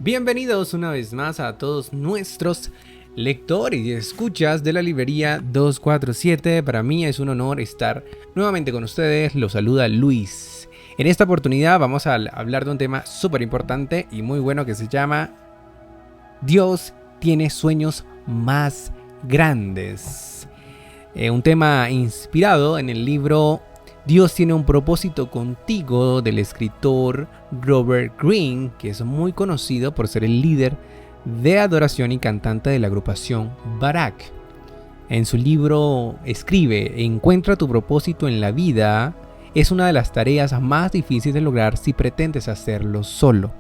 Bienvenidos una vez más a todos nuestros lectores y escuchas de la librería 247. Para mí es un honor estar nuevamente con ustedes. Los saluda Luis. En esta oportunidad vamos a hablar de un tema súper importante y muy bueno que se llama Dios tiene sueños más grandes. Un tema inspirado en el libro Dios tiene un propósito contigo del escritor Robert Greene, que es muy conocido por ser el líder de adoración y cantante de la agrupación Barak. En su libro escribe: encuentra tu propósito en la vida es una de las tareas más difíciles de lograr si pretendes hacerlo solo.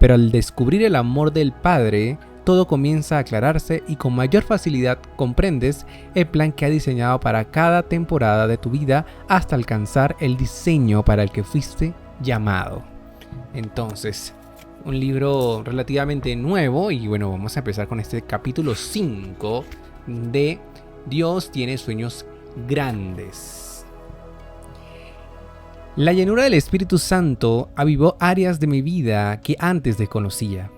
Pero al descubrir el amor del Padre, todo comienza a aclararse y con mayor facilidad comprendes el plan que ha diseñado para cada temporada de tu vida hasta alcanzar el diseño para el que fuiste llamado. Entonces, un libro relativamente nuevo y bueno, vamos a empezar con este capítulo 5 de Dios tiene sueños grandes. La llenura del Espíritu Santo avivó áreas de mi vida que antes desconocía.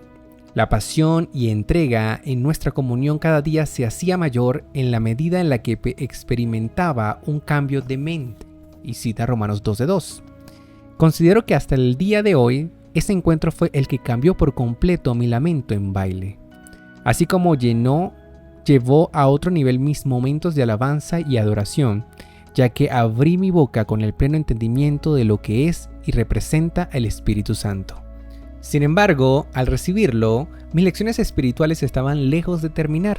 La pasión y entrega en nuestra comunión cada día se hacía mayor en la medida en la que experimentaba un cambio de mente. Y cita Romanos 12:2. Considero que hasta el día de hoy, ese encuentro fue el que cambió por completo mi lamento en baile. Así como llevó a otro nivel mis momentos de alabanza y adoración, ya que abrí mi boca con el pleno entendimiento de lo que es y representa el Espíritu Santo. Sin embargo, al recibirlo, mis lecciones espirituales estaban lejos de terminar,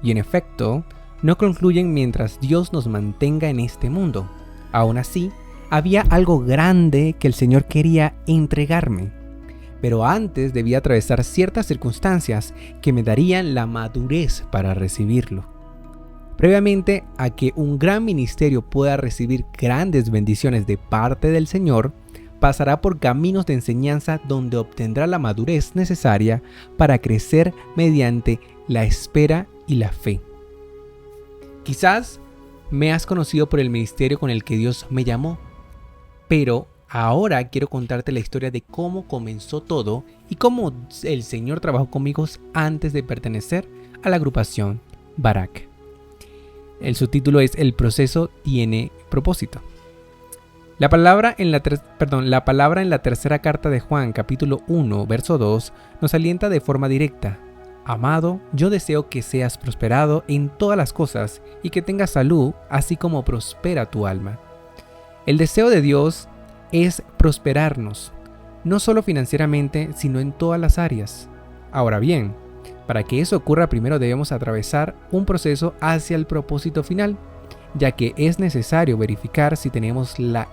y en efecto, no concluyen mientras Dios nos mantenga en este mundo. Aún así, había algo grande que el Señor quería entregarme, pero antes debía atravesar ciertas circunstancias que me darían la madurez para recibirlo. Previamente a que un gran ministerio pueda recibir grandes bendiciones de parte del Señor, pasará por caminos de enseñanza donde obtendrá la madurez necesaria para crecer mediante la espera y la fe. Quizás me has conocido por el ministerio con el que Dios me llamó, pero ahora quiero contarte la historia de cómo comenzó todo y cómo el Señor trabajó conmigo antes de pertenecer a la agrupación Barak. El subtítulo es El proceso tiene propósito. La palabra en la tercera carta de Juan, capítulo 1, verso 2, nos alienta de forma directa. Amado, yo deseo que seas prosperado en todas las cosas y que tengas salud, así como prospera tu alma. El deseo de Dios es prosperarnos, no solo financieramente, sino en todas las áreas. Ahora bien, para que eso ocurra, primero debemos atravesar un proceso hacia el propósito final, ya que es necesario verificar si tenemos la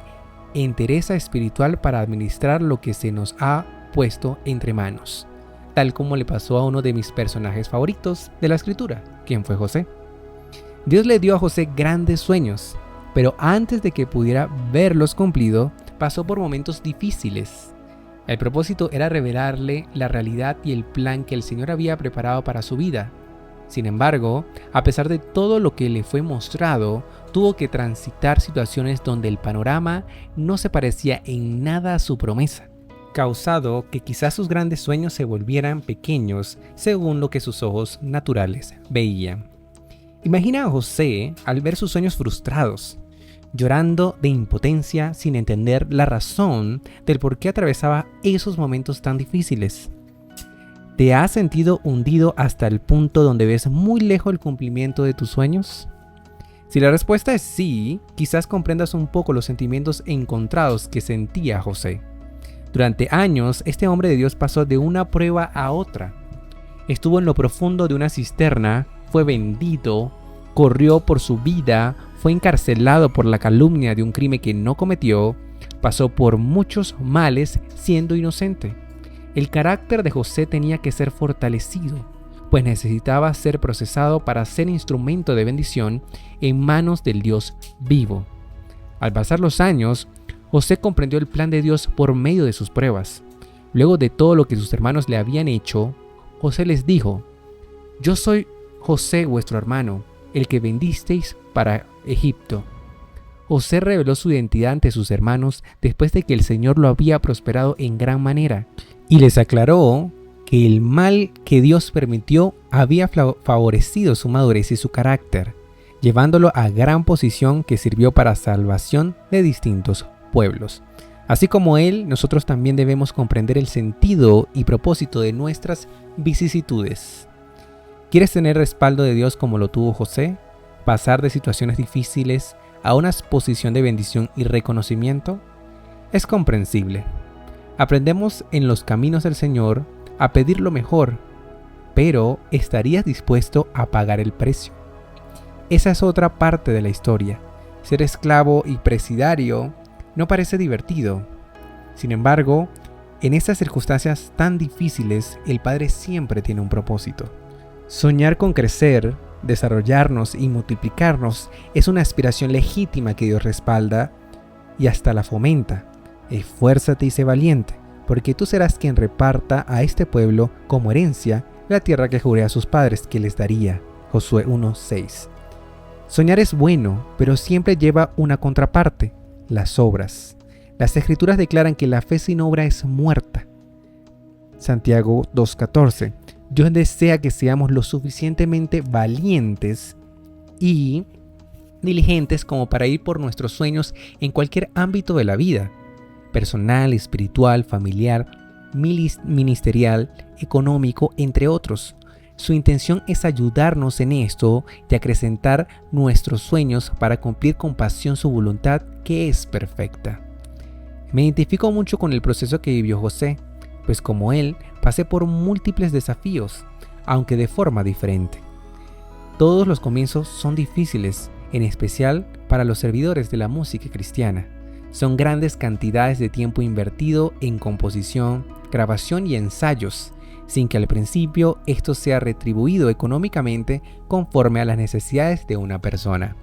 entereza espiritual para administrar lo que se nos ha puesto entre manos, tal como le pasó a uno de mis personajes favoritos de la escritura, quien fue José. Dios le dio a José grandes sueños, pero antes de que pudiera verlos cumplidos, pasó por momentos difíciles. El propósito era revelarle la realidad y el plan que el Señor había preparado para su vida. Sin embargo, a pesar de todo lo que le fue mostrado, tuvo que transitar situaciones donde el panorama no se parecía en nada a su promesa, causado que quizás sus grandes sueños se volvieran pequeños según lo que sus ojos naturales veían. Imagina a José al ver sus sueños frustrados, llorando de impotencia sin entender la razón del por qué atravesaba esos momentos tan difíciles. ¿Te has sentido hundido hasta el punto donde ves muy lejos el cumplimiento de tus sueños? Si la respuesta es sí, quizás comprendas un poco los sentimientos encontrados que sentía José. Durante años, este hombre de Dios pasó de una prueba a otra. Estuvo en lo profundo de una cisterna, fue vendido, corrió por su vida, fue encarcelado por la calumnia de un crimen que no cometió, pasó por muchos males siendo inocente. El carácter de José tenía que ser fortalecido, pues necesitaba ser procesado para ser instrumento de bendición en manos del Dios vivo. Al pasar los años, José comprendió el plan de Dios por medio de sus pruebas. Luego de todo lo que sus hermanos le habían hecho, José les dijo: yo soy José vuestro hermano, el que vendisteis para Egipto. José reveló su identidad ante sus hermanos después de que el Señor lo había prosperado en gran manera y les aclaró que el mal que Dios permitió había favorecido su madurez y su carácter, llevándolo a gran posición que sirvió para salvación de distintos pueblos. Así como él, nosotros también debemos comprender el sentido y propósito de nuestras vicisitudes. ¿Quieres tener respaldo de Dios como lo tuvo José? ¿Pasar de situaciones difíciles a una posición de bendición y reconocimiento? Es comprensible. Aprendemos en los caminos del Señor a pedir lo mejor, pero ¿estarías dispuesto a pagar el precio? Esa es otra parte de la historia. Ser esclavo y presidario no parece divertido. Sin embargo, en estas circunstancias tan difíciles, el Padre siempre tiene un propósito. Soñar con crecer, desarrollarnos y multiplicarnos es una aspiración legítima que Dios respalda y hasta la fomenta. Esfuérzate y sé valiente, porque tú serás quien reparta a este pueblo como herencia la tierra que juré a sus padres que les daría. Josué 1:6. Soñar es bueno, pero siempre lleva una contraparte, las obras. Las Escrituras declaran que la fe sin obra es muerta. Santiago 2:14. Dios desea que seamos lo suficientemente valientes y diligentes como para ir por nuestros sueños en cualquier ámbito de la vida, personal, espiritual, familiar, ministerial, económico, entre otros. Su intención es ayudarnos en esto y acrecentar nuestros sueños para cumplir con pasión su voluntad, que es perfecta. Me identifico mucho con el proceso que vivió José, pues como él, pasé por múltiples desafíos, aunque de forma diferente. Todos los comienzos son difíciles, en especial para los servidores de la música cristiana. Son grandes cantidades de tiempo invertido en composición, grabación y ensayos, sin que al principio esto sea retribuido económicamente conforme a las necesidades de una persona.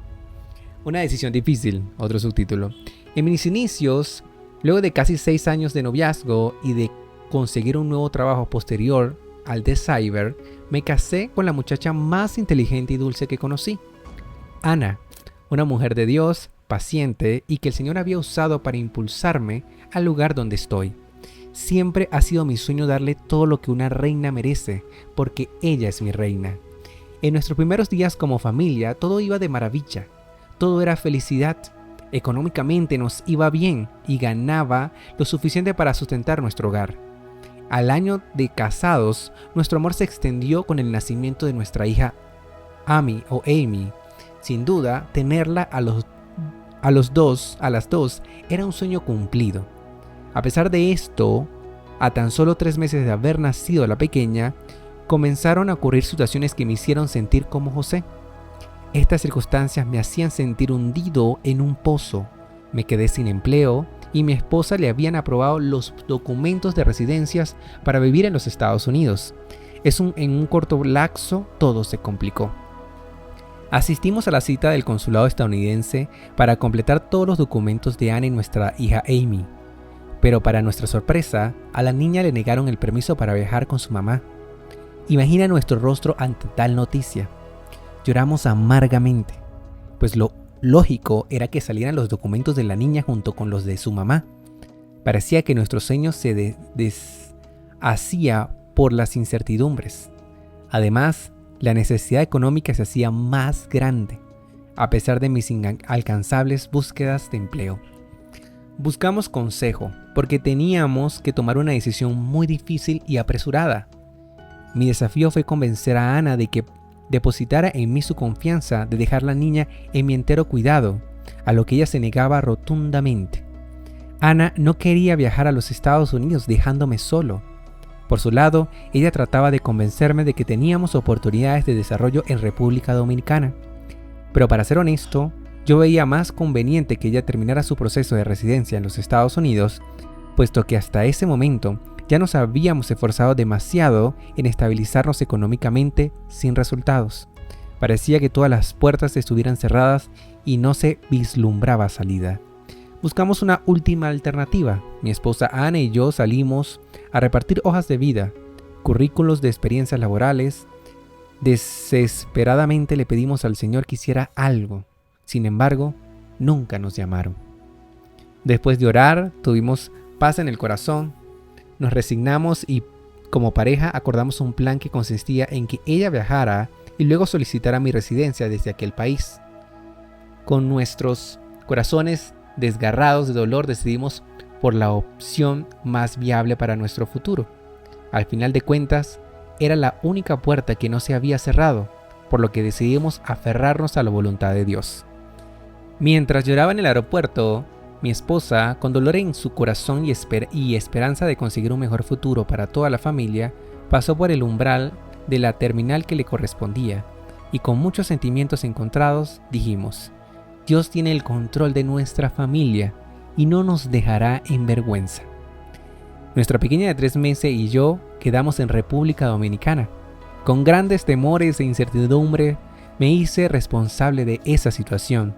Una decisión difícil, otro subtítulo. En mis inicios, luego de casi 6 años de noviazgo y de conseguir un nuevo trabajo posterior al de Cyber, me casé con la muchacha más inteligente y dulce que conocí, Ana, una mujer de Dios, paciente y que el Señor había usado para impulsarme al lugar donde estoy. Siempre ha sido mi sueño darle todo lo que una reina merece, porque ella es mi reina. En nuestros primeros días como familia, todo iba de maravilla, todo era felicidad. Económicamente nos iba bien y ganaba lo suficiente para sustentar nuestro hogar. Al año de casados, nuestro amor se extendió con el nacimiento de nuestra hija Amy o Amy. Sin duda, tenerla a las dos era un sueño cumplido. A pesar de esto, a tan solo 3 meses de haber nacido la pequeña, comenzaron a ocurrir situaciones que me hicieron sentir como José. Estas circunstancias me hacían sentir hundido en un pozo. Me quedé sin empleo y mi esposa le habían aprobado los documentos de residencias para vivir en los Estados Unidos. En un corto lapso todo se complicó. Asistimos a la cita del consulado estadounidense para completar todos los documentos de Ana y nuestra hija Amy. Pero para nuestra sorpresa, a la niña le negaron el permiso para viajar con su mamá. Imagina nuestro rostro ante tal noticia. Lloramos amargamente, pues lo lógico era que salieran los documentos de la niña junto con los de su mamá. Parecía que nuestro sueño se deshacía por las incertidumbres. Además, la necesidad económica se hacía más grande, a pesar de mis inalcanzables búsquedas de empleo. Buscamos consejo, porque teníamos que tomar una decisión muy difícil y apresurada. Mi desafío fue convencer a Ana de que depositara en mí su confianza de dejar la niña en mi entero cuidado, a lo que ella se negaba rotundamente. Ana no quería viajar a los Estados Unidos dejándome solo. Por su lado, ella trataba de convencerme de que teníamos oportunidades de desarrollo en República Dominicana. Pero para ser honesto, yo veía más conveniente que ella terminara su proceso de residencia en los Estados Unidos, puesto que hasta ese momento ya nos habíamos esforzado demasiado en estabilizarnos económicamente sin resultados. Parecía que todas las puertas estuvieran cerradas y no se vislumbraba salida. Buscamos una última alternativa. Mi esposa Ana y yo salimos a repartir hojas de vida, currículos de experiencias laborales. Desesperadamente le pedimos al Señor que hiciera algo. Sin embargo, nunca nos llamaron. Después de orar, tuvimos paz en el corazón. Nos resignamos y como pareja acordamos un plan que consistía en que ella viajara y luego solicitara mi residencia desde aquel país. Con nuestros corazones desgarrados de dolor decidimos por la opción más viable para nuestro futuro. Al final de cuentas, era la única puerta que no se había cerrado, por lo que decidimos aferrarnos a la voluntad de Dios. Mientras lloraba en el aeropuerto, mi esposa, con dolor en su corazón y esperanza de conseguir un mejor futuro para toda la familia, pasó por el umbral de la terminal que le correspondía, y con muchos sentimientos encontrados dijimos: Dios tiene el control de nuestra familia y no nos dejará en vergüenza. Nuestra pequeña de 3 meses y yo quedamos en República Dominicana. Con grandes temores e incertidumbre me hice responsable de esa situación.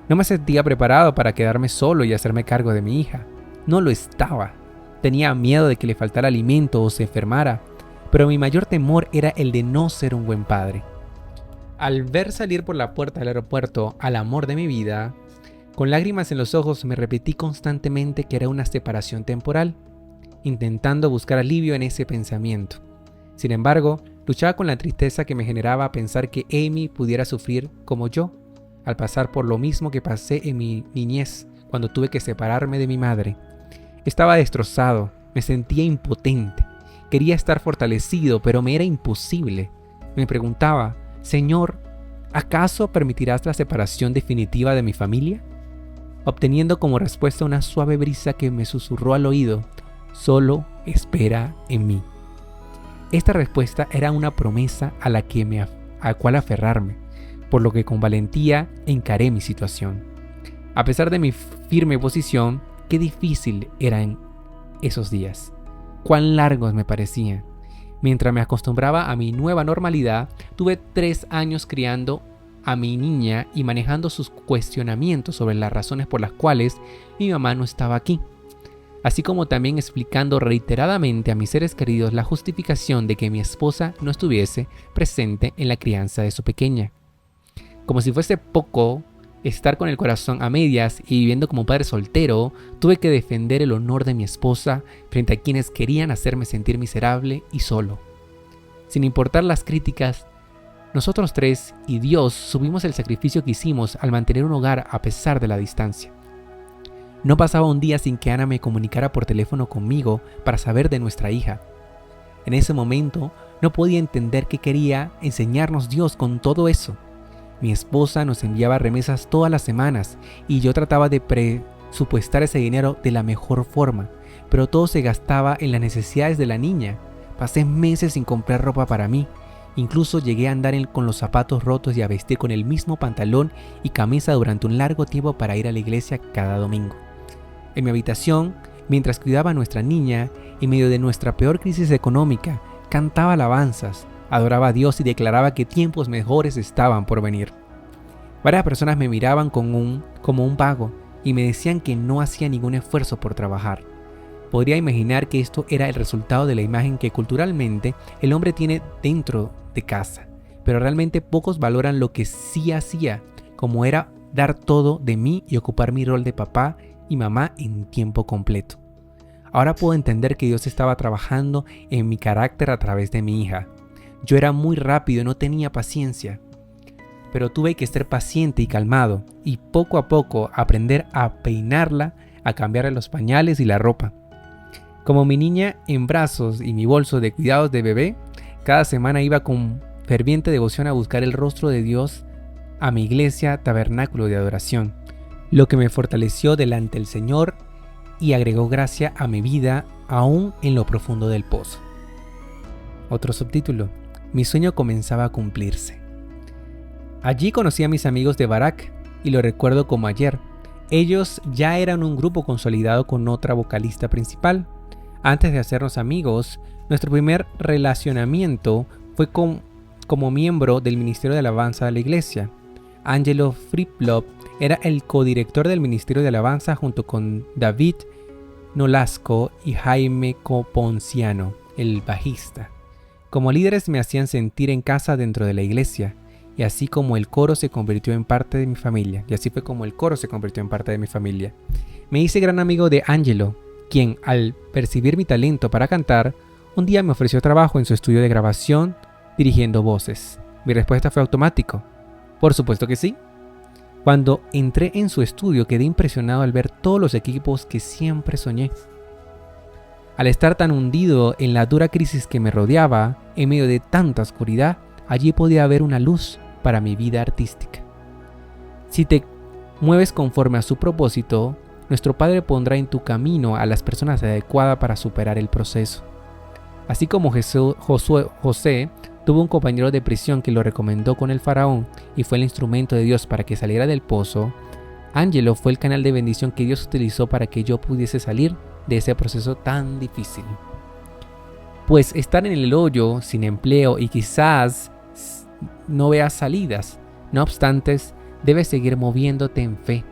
No me sentía preparado para quedarme solo y hacerme cargo de mi hija. No lo estaba. Tenía miedo de que le faltara alimento o se enfermara, pero mi mayor temor era el de no ser un buen padre. Al ver salir por la puerta del aeropuerto al amor de mi vida, con lágrimas en los ojos me repetí constantemente que era una separación temporal, intentando buscar alivio en ese pensamiento. Sin embargo, luchaba con la tristeza que me generaba pensar que Amy pudiera sufrir como yo, al pasar por lo mismo que pasé en mi niñez cuando tuve que separarme de mi madre. Estaba destrozado, me sentía impotente, quería estar fortalecido, pero me era imposible. Me preguntaba: Señor, ¿acaso permitirás la separación definitiva de mi familia? Obteniendo como respuesta una suave brisa que me susurró al oído: solo espera en mí. Esta respuesta era una promesa a la cual aferrarme, por lo que con valentía encaré mi situación. A pesar de mi firme posición, qué difícil eran esos días. Cuán largos me parecían. Mientras me acostumbraba a mi nueva normalidad, tuve 3 años criando a mi niña y manejando sus cuestionamientos sobre las razones por las cuales mi mamá no estaba aquí, así como también explicando reiteradamente a mis seres queridos la justificación de que mi esposa no estuviese presente en la crianza de su pequeña. Como si fuese poco estar con el corazón a medias y viviendo como padre soltero, tuve que defender el honor de mi esposa frente a quienes querían hacerme sentir miserable y solo. Sin importar las críticas, nosotros 3 y Dios subimos el sacrificio que hicimos al mantener un hogar a pesar de la distancia. No pasaba un día sin que Ana me comunicara por teléfono conmigo para saber de nuestra hija. En ese momento no podía entender qué quería enseñarnos Dios con todo eso. Mi esposa nos enviaba remesas todas las semanas y yo trataba de presupuestar ese dinero de la mejor forma, pero todo se gastaba en las necesidades de la niña. Pasé meses sin comprar ropa para mí. Incluso llegué a andar con los zapatos rotos y a vestir con el mismo pantalón y camisa durante un largo tiempo para ir a la iglesia cada domingo. En mi habitación, mientras cuidaba a nuestra niña, en medio de nuestra peor crisis económica, cantaba alabanzas, adoraba a Dios y declaraba que tiempos mejores estaban por venir. Varias personas me miraban como un vago y me decían que no hacía ningún esfuerzo por trabajar. Podría imaginar que esto era el resultado de la imagen que culturalmente el hombre tiene dentro de casa, pero realmente pocos valoran lo que sí hacía, como era dar todo de mí y ocupar mi rol de papá y mamá en tiempo completo. Ahora puedo entender que Dios estaba trabajando en mi carácter a través de mi hija. Yo era muy rápido y no tenía paciencia, pero tuve que ser paciente y calmado y poco a poco aprender a peinarla, a cambiarle los pañales y la ropa. Como mi niña en brazos y mi bolso de cuidados de bebé, cada semana iba con ferviente devoción a buscar el rostro de Dios a mi iglesia tabernáculo de adoración, lo que me fortaleció delante del Señor y agregó gracia a mi vida aún en lo profundo del pozo. Otro subtítulo: mi sueño comenzaba a cumplirse. Allí conocí a mis amigos de Barak y lo recuerdo como ayer. Ellos ya eran un grupo consolidado con otra vocalista principal. Antes de hacernos amigos, nuestro primer relacionamiento fue como miembro del Ministerio de Alabanza de la iglesia. Angelo Friplop era el codirector del Ministerio de Alabanza junto con David Nolasco y Jaime Coponciano, el bajista. Como líderes me hacían sentir en casa dentro de la iglesia, y así como el coro se convirtió en parte de mi familia. Me hice gran amigo de Angelo, quien, al percibir mi talento para cantar, Un día me ofreció trabajo en su estudio de grabación dirigiendo voces. Mi respuesta fue automático. Por supuesto que sí. Cuando entré en su estudio quedé impresionado al ver todos los equipos que siempre soñé. Al estar tan hundido en la dura crisis que me rodeaba, en medio de tanta oscuridad, allí podía haber una luz para mi vida artística. Si te mueves conforme a su propósito, nuestro Padre pondrá en tu camino a las personas adecuadas para superar el proceso. Así como José tuvo un compañero de prisión que lo recomendó con el faraón y fue el instrumento de Dios para que saliera del pozo, Angelo fue el canal de bendición que Dios utilizó para que yo pudiese salir de ese proceso tan difícil. Pues estar en el hoyo, sin empleo y quizás no veas salidas. No obstante, debes seguir moviéndote en fe.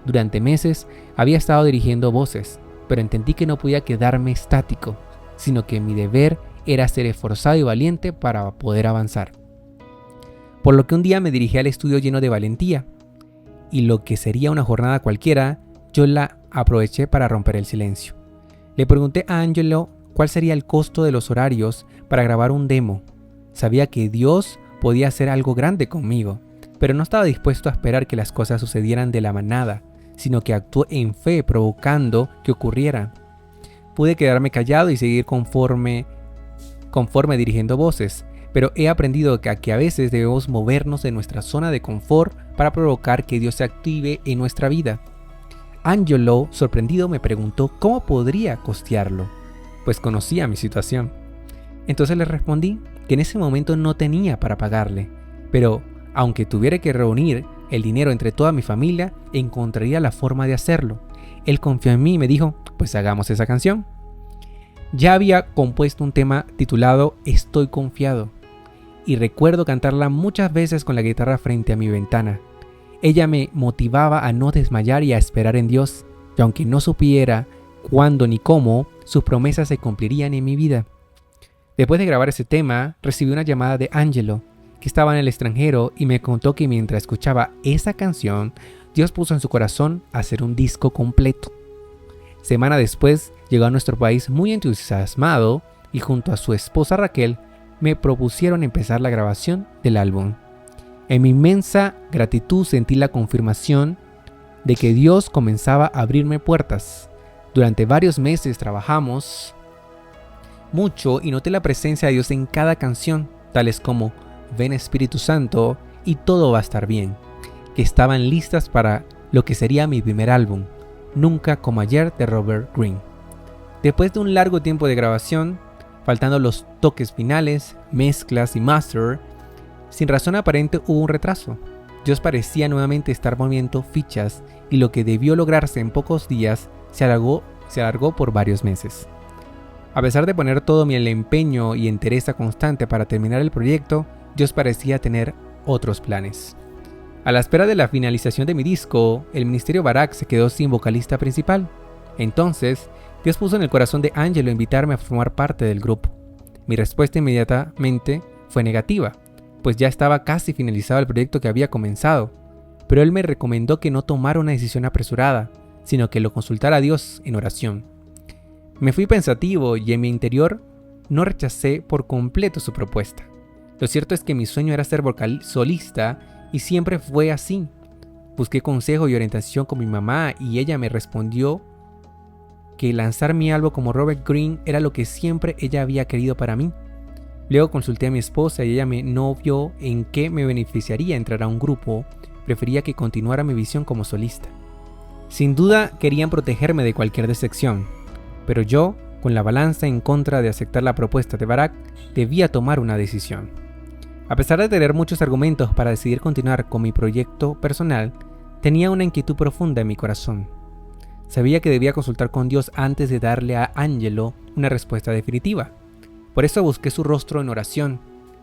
Durante meses había estado dirigiendo voces, pero entendí que no podía quedarme estático, sino que mi deber era ser esforzado y valiente para poder avanzar. Por lo que un día me dirigí al estudio lleno de valentía, y lo que sería una jornada cualquiera, yo la aproveché para romper el silencio. Le pregunté a Angelo cuál sería el costo de los horarios para grabar un demo. Sabía que Dios podía hacer algo grande conmigo, pero no estaba dispuesto a esperar que las cosas sucedieran de la manada, sino que actuó en fe provocando que ocurrieran. Pude quedarme callado y seguir conforme dirigiendo voces, pero he aprendido que a veces debemos movernos de nuestra zona de confort para provocar que Dios se active en nuestra vida. Angelo, sorprendido, me preguntó cómo podría costearlo, pues conocía mi situación. Entonces le respondí que en ese momento no tenía para pagarle, pero aunque tuviera que reunir el dinero entre toda mi familia, encontraría la forma de hacerlo. Él confió en mí y me dijo, pues hagamos esa canción. Ya había compuesto un tema titulado Estoy confiado, y recuerdo cantarla muchas veces con la guitarra frente a mi ventana. Ella me motivaba a no desmayar y a esperar en Dios, y aunque no supiera cuándo ni cómo, sus promesas se cumplirían en mi vida. Después de grabar ese tema, recibí una llamada de Angelo, que estaba en el extranjero, y me contó que mientras escuchaba esa canción, Dios puso en su corazón hacer un disco completo. Semana después, llegó a nuestro país muy entusiasmado y junto a su esposa Raquel, me propusieron empezar la grabación del álbum. En mi inmensa gratitud sentí la confirmación de que Dios comenzaba a abrirme puertas. Durante varios meses trabajamos mucho y noté la presencia de Dios en cada canción, tales como Ven Espíritu Santo y Todo va a estar bien, que estaban listas para lo que sería mi primer álbum, Nunca como ayer, de Robert Greene. Después de un largo tiempo de grabación, faltando los toques finales, mezclas y master, sin razón aparente hubo un retraso. Dios parecía nuevamente estar moviendo fichas y lo que debió lograrse en pocos días se alargó por varios meses. A pesar de poner todo mi empeño y entereza constante para terminar el proyecto, Dios parecía tener otros planes. A la espera de la finalización de mi disco, el Ministerio Barak se quedó sin vocalista principal. Entonces, Dios puso en el corazón de Angelo invitarme a formar parte del grupo. Mi respuesta inmediatamente fue negativa, pues ya estaba casi finalizado el proyecto que había comenzado, pero él me recomendó que no tomara una decisión apresurada, sino que lo consultara a Dios en oración. Me fui pensativo y en mi interior no rechacé por completo su propuesta. Lo cierto es que mi sueño era ser solista y siempre fue así. Busqué consejo y orientación con mi mamá y ella me respondió que lanzar mi álbum como Robert Greene era lo que siempre ella había querido para mí. Luego consulté a mi esposa y ella no vio en qué me beneficiaría entrar a un grupo, prefería que continuara mi visión como solista. Sin duda querían protegerme de cualquier decepción, pero yo, con la balanza en contra de aceptar la propuesta de Barak, debía tomar una decisión. A pesar de tener muchos argumentos para decidir continuar con mi proyecto personal, tenía una inquietud profunda en mi corazón. Sabía que debía consultar con Dios antes de darle a Angelo una respuesta definitiva. Por eso busqué su rostro en oración.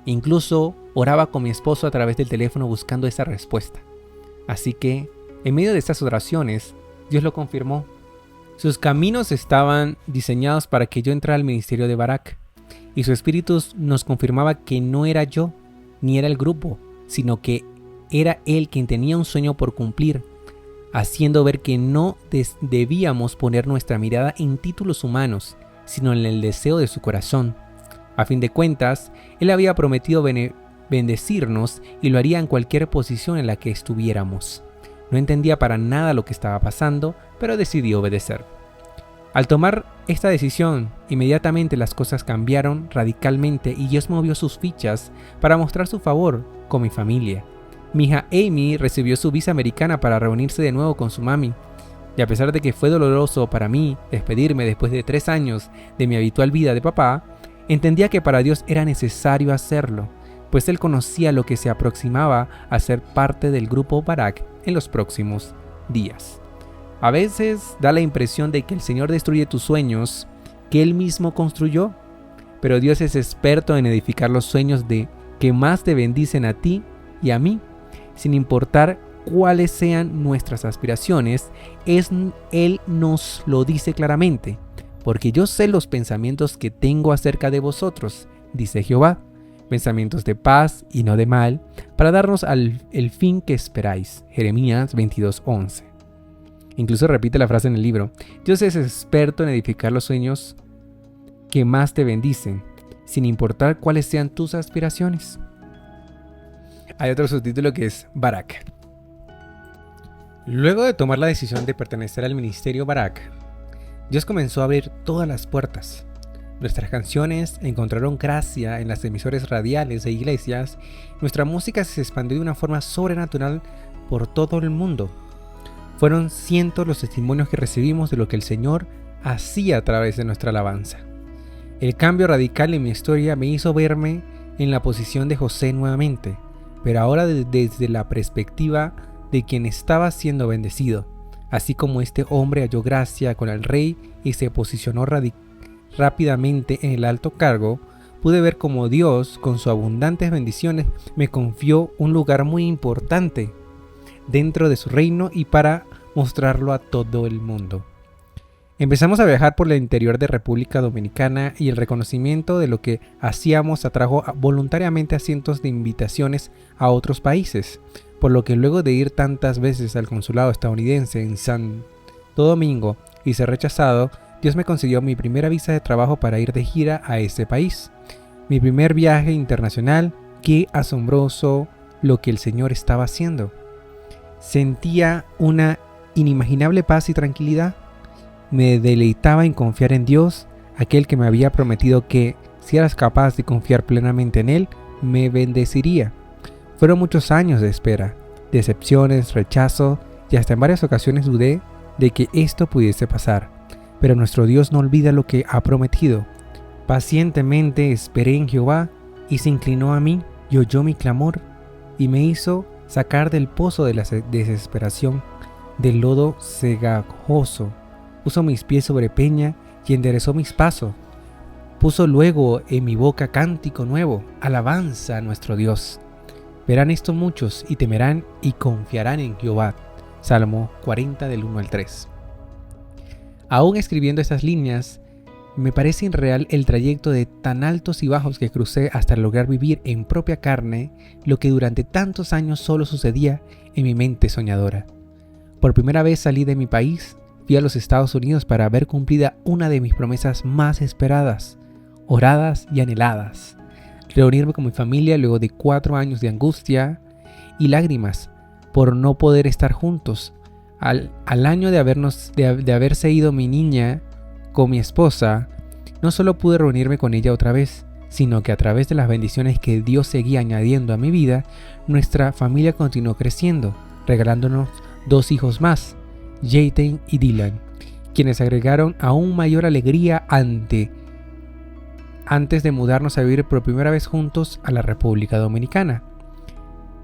Incluso oraba con mi esposo a través del teléfono buscando esa respuesta. Así que, en medio de estas oraciones, Dios lo confirmó. Sus caminos estaban diseñados para que yo entrara al ministerio de Barak, y su espíritu nos confirmaba que no era yo, ni era el grupo, sino que era él quien tenía un sueño por cumplir, haciendo ver que no debíamos poner nuestra mirada en títulos humanos, sino en el deseo de su corazón, A fin de cuentas, Él había prometido bendecirnos y lo haría en cualquier posición en la que estuviéramos. No entendía para nada lo que estaba pasando, pero decidí obedecer. Al tomar esta decisión, inmediatamente las cosas cambiaron radicalmente y Dios movió sus fichas para mostrar su favor con mi familia. Mi hija Amy recibió su visa americana para reunirse de nuevo con su mami. Y a pesar de que fue doloroso para mí despedirme después de 3 años de mi habitual vida de papá, entendía que para Dios era necesario hacerlo, pues Él conocía lo que se aproximaba a ser parte del grupo Barak en los próximos días. A veces da la impresión de que el Señor destruye tus sueños que Él mismo construyó, pero Dios es experto en edificar los sueños que más te bendicen a ti y a mí, sin importar cuáles sean nuestras aspiraciones. Él nos lo dice claramente, porque yo sé los pensamientos que tengo acerca de vosotros, dice Jehová, pensamientos de paz y no de mal, para darnos el fin que esperáis. Jeremías 22:11. Incluso repite la frase en el libro: Dios es experto en edificar los sueños que más te bendicen, sin importar cuáles sean tus aspiraciones. Hay otro subtítulo que es Barak. Luego de tomar la decisión de pertenecer al ministerio Barak, Dios comenzó a abrir todas las puertas. Nuestras canciones encontraron gracia en las emisoras radiales de iglesias. Nuestra música se expandió de una forma sobrenatural por todo el mundo. Fueron cientos los testimonios que recibimos de lo que el Señor hacía a través de nuestra alabanza. El cambio radical en mi historia me hizo verme en la posición de José nuevamente, pero ahora desde la perspectiva de quien estaba siendo bendecido. Así como este hombre halló gracia con el rey y se posicionó rápidamente en el alto cargo, pude ver cómo Dios, con sus abundantes bendiciones, me confió un lugar muy importante dentro de su reino y para mostrarlo a todo el mundo. Empezamos a viajar por el interior de República Dominicana y el reconocimiento de lo que hacíamos atrajo voluntariamente a cientos de invitaciones a otros países, por lo que luego de ir tantas veces al consulado estadounidense en Santo Domingo y ser rechazado, Dios me concedió mi primera visa de trabajo para ir de gira a ese país. Mi primer viaje internacional. Qué asombroso lo que el Señor estaba haciendo. Sentía una inimaginable paz y tranquilidad. Me deleitaba en confiar en Dios, aquel que me había prometido que, si eras capaz de confiar plenamente en Él, me bendeciría. Fueron muchos años de espera, decepciones, rechazo, y hasta en varias ocasiones dudé de que esto pudiese pasar. Pero nuestro Dios no olvida lo que ha prometido. Pacientemente esperé en Jehová, y se inclinó a mí, y oyó mi clamor, y me hizo sacar del pozo de la desesperación, del lodo cegajoso. Puso mis pies sobre peña y enderezó mis pasos. Puso luego en mi boca cántico nuevo, alabanza a nuestro Dios. Verán esto muchos y temerán y confiarán en Jehová. Salmo 40 del 1 al 3. Aún escribiendo estas líneas, me parece irreal el trayecto de tan altos y bajos que crucé hasta lograr vivir en propia carne lo que durante tantos años solo sucedía en mi mente soñadora. Por primera vez salí de mi país, fui a los Estados Unidos para ver cumplida una de mis promesas más esperadas, oradas y anheladas. Reunirme con mi familia luego de 4 años de angustia y lágrimas por no poder estar juntos. Al año de haberse ido mi niña con mi esposa, no solo pude reunirme con ella otra vez, sino que a través de las bendiciones que Dios seguía añadiendo a mi vida, nuestra familia continuó creciendo, regalándonos 2 hijos más, Jayden y Dylan, quienes agregaron aún mayor alegría antes de mudarnos a vivir por primera vez juntos a la República Dominicana.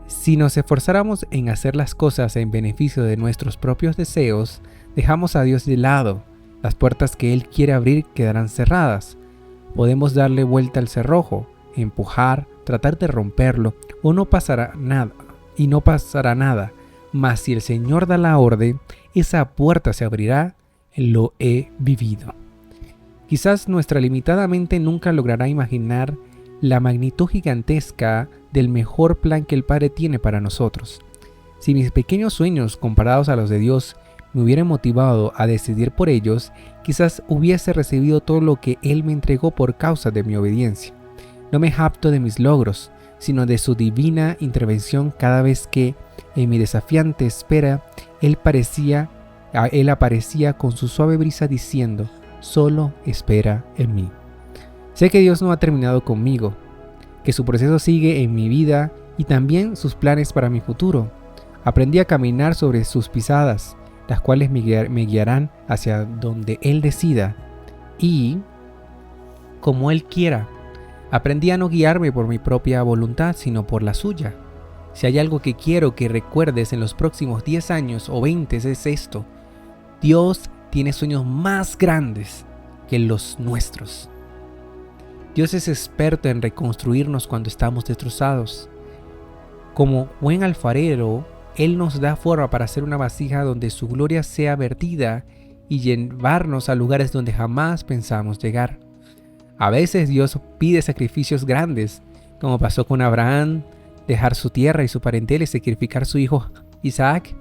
Si nos esforzáramos en hacer las cosas en beneficio de nuestros propios deseos, dejamos a Dios de lado. Las puertas que Él quiere abrir quedarán cerradas. Podemos darle vuelta al cerrojo, empujar, tratar de romperlo, o no pasará nada, y no pasará nada. Mas si el Señor da la orden, esa puerta se abrirá. Lo he vivido. Quizás nuestra limitada mente nunca logrará imaginar la magnitud gigantesca del mejor plan que el Padre tiene para nosotros. Si mis pequeños sueños comparados a los de Dios me hubieran motivado a decidir por ellos, quizás hubiese recibido todo lo que Él me entregó por causa de mi obediencia. No me jacto de mis logros, sino de su divina intervención cada vez que, en mi desafiante espera, Él aparecía con su suave brisa diciendo: solo espera en mí. Sé que Dios no ha terminado conmigo, que su proceso sigue en mi vida y también sus planes para mi futuro. Aprendí a caminar sobre sus pisadas, las cuales me guiarán hacia donde Él decida y como Él quiera. Aprendí a no guiarme por mi propia voluntad, sino por la suya. Si hay algo que quiero que recuerdes en los próximos 10 años o 20 es esto: Dios tiene sueños más grandes que los nuestros. Dios es experto en reconstruirnos cuando estamos destrozados. Como buen alfarero, Él nos da forma para hacer una vasija donde su gloria sea vertida y llevarnos a lugares donde jamás pensamos llegar. A veces Dios pide sacrificios grandes, como pasó con Abraham, dejar su tierra y su parentela y sacrificar a su hijo Isaac.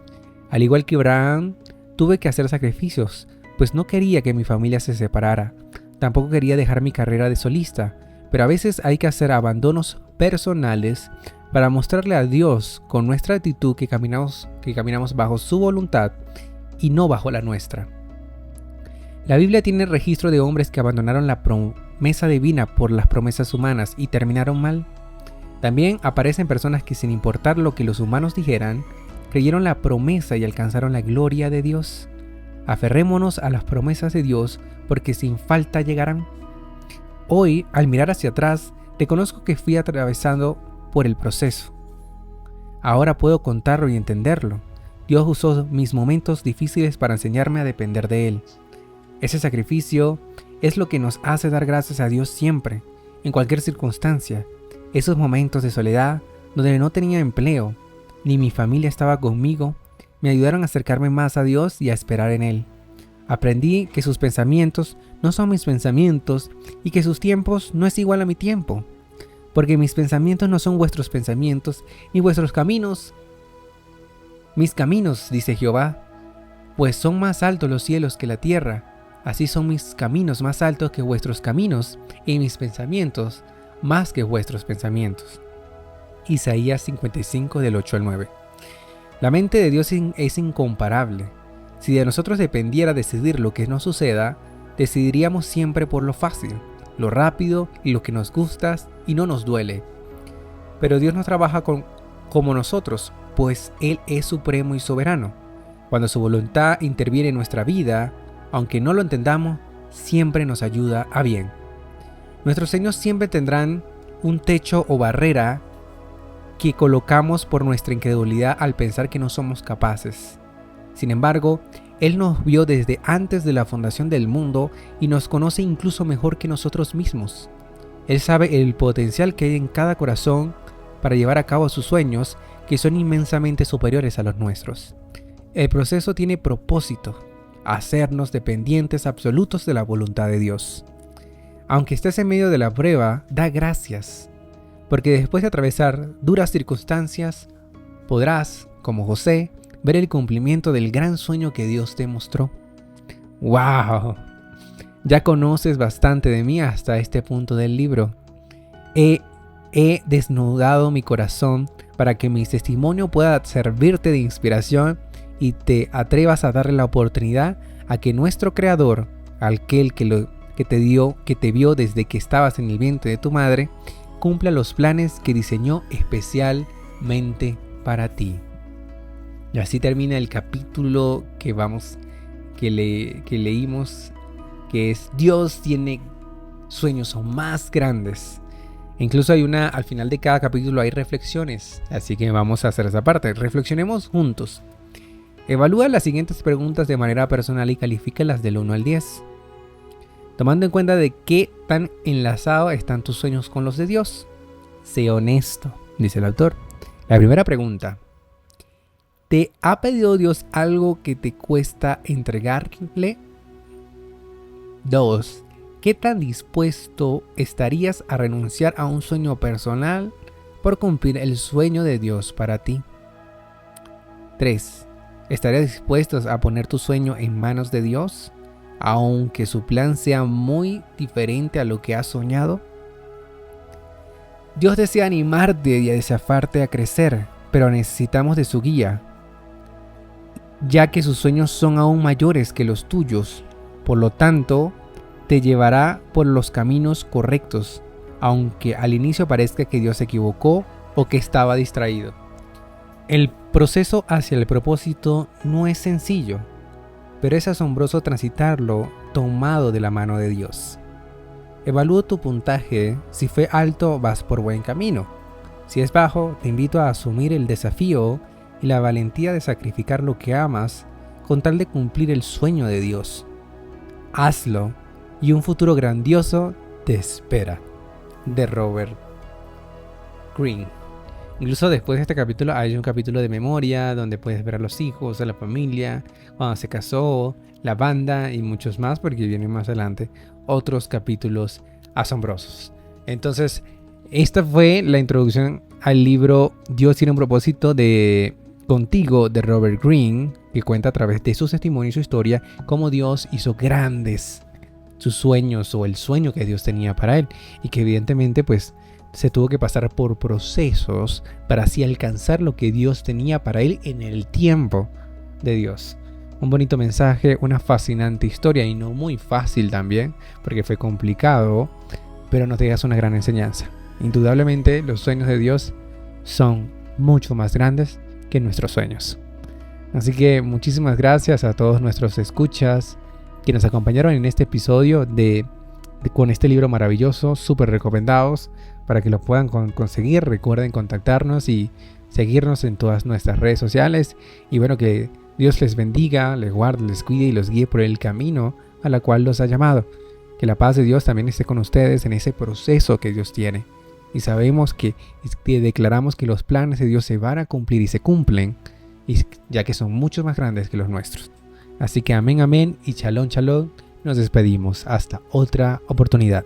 Al igual que Abraham, tuve que hacer sacrificios, pues no quería que mi familia se separara. Tampoco quería dejar mi carrera de solista, pero a veces hay que hacer abandonos personales para mostrarle a Dios con nuestra actitud que caminamos bajo su voluntad y no bajo la nuestra. La Biblia tiene registro de hombres que abandonaron la promesa divina por las promesas humanas y terminaron mal. También aparecen personas que, sin importar lo que los humanos dijeran, creyeron la promesa y alcanzaron la gloria de Dios. Aferrémonos a las promesas de Dios, porque sin falta llegarán. Hoy, al mirar hacia atrás, reconozco que fui atravesando por el proceso. Ahora puedo contarlo y entenderlo. Dios usó mis momentos difíciles para enseñarme a depender de Él. Ese sacrificio es lo que nos hace dar gracias a Dios siempre, en cualquier circunstancia. Esos momentos de soledad, donde no tenía empleo, ni mi familia estaba conmigo, me ayudaron a acercarme más a Dios y a esperar en Él. Aprendí que sus pensamientos no son mis pensamientos y que sus tiempos no es igual a mi tiempo. Porque mis pensamientos no son vuestros pensamientos, ni vuestros caminos mis caminos, dice Jehová, pues son más altos los cielos que la tierra. Así son mis caminos más altos que vuestros caminos, y mis pensamientos más que vuestros pensamientos. Isaías 55 del 8 al 9. La mente de Dios es incomparable. Si de nosotros dependiera decidir lo que nos suceda, decidiríamos siempre por lo fácil, lo rápido y lo que nos gusta y no nos duele. Pero Dios no trabaja como nosotros, pues Él es supremo y soberano. Cuando su voluntad interviene en nuestra vida, aunque no lo entendamos, siempre nos ayuda a bien. Nuestros sueños siempre tendrán un techo o barrera que colocamos por nuestra incredulidad al pensar que no somos capaces. Sin embargo, Él nos vio desde antes de la fundación del mundo y nos conoce incluso mejor que nosotros mismos. Él sabe el potencial que hay en cada corazón para llevar a cabo sus sueños, que son inmensamente superiores a los nuestros. El proceso tiene propósito: hacernos dependientes absolutos de la voluntad de Dios. Aunque estés en medio de la prueba, da gracias, porque después de atravesar duras circunstancias, podrás, como José, ver el cumplimiento del gran sueño que Dios te mostró. ¡Wow! Ya conoces bastante de mí hasta este punto del libro. He desnudado mi corazón para que mi testimonio pueda servirte de inspiración y te atrevas a darle la oportunidad a que nuestro Creador, aquel que te vio desde que estabas en el vientre de tu madre, cumpla los planes que diseñó especialmente para ti. Y así termina el capítulo que leímos, que es Dios tiene sueños más grandes. Incluso al final de cada capítulo hay reflexiones, así que vamos a hacer esa parte. Reflexionemos juntos. Evalúa las siguientes preguntas de manera personal y califícalas del 1 al 10. Tomando en cuenta de qué tan enlazados están tus sueños con los de Dios. Sé honesto, dice el autor. La primera pregunta: ¿te ha pedido Dios algo que te cuesta entregarle? 2. ¿Qué tan dispuesto estarías a renunciar a un sueño personal por cumplir el sueño de Dios para ti? 3. ¿Estarías dispuesto a poner tu sueño en manos de Dios, aunque su plan sea muy diferente a lo que has soñado? Dios desea animarte y a desafiarte a crecer, pero necesitamos de su guía, ya que sus sueños son aún mayores que los tuyos. Por lo tanto, te llevará por los caminos correctos, aunque al inicio parezca que Dios se equivocó o que estaba distraído. El proceso hacia el propósito no es sencillo, pero es asombroso transitarlo tomado de la mano de Dios. Evalúa tu puntaje. Si fue alto, vas por buen camino. Si es bajo, te invito a asumir el desafío y la valentía de sacrificar lo que amas con tal de cumplir el sueño de Dios. Hazlo y un futuro grandioso te espera. De Robert Greene. Incluso después de este capítulo hay un capítulo de memoria donde puedes ver a los hijos, a la familia, cuando se casó, la banda y muchos más, porque vienen más adelante otros capítulos asombrosos. Entonces, esta fue la introducción al libro Dios tiene un propósito de Contigo, de Robert Greene, que cuenta a través de sus testimonios y su historia cómo Dios hizo grandes sus sueños o el sueño que Dios tenía para él, y que evidentemente pues se tuvo que pasar por procesos para así alcanzar lo que Dios tenía para él en el tiempo de Dios. Un bonito mensaje, una fascinante historia, y no muy fácil también, porque fue complicado, pero nos deja una gran enseñanza. Indudablemente los sueños de Dios son mucho más grandes que nuestros sueños. Así que muchísimas gracias a todos nuestros escuchas que nos acompañaron en este episodio con este libro maravilloso, súper recomendados para que lo puedan conseguir. Recuerden contactarnos y seguirnos en todas nuestras redes sociales. Y bueno, que Dios les bendiga, les guarde, les cuide y los guíe por el camino a la cual los ha llamado. Que la paz de Dios también esté con ustedes en ese proceso que Dios tiene. Y sabemos que declaramos que los planes de Dios se van a cumplir y se cumplen, ya que son mucho más grandes que los nuestros. Así que amén, amén y shalom, shalom. Nos despedimos hasta otra oportunidad.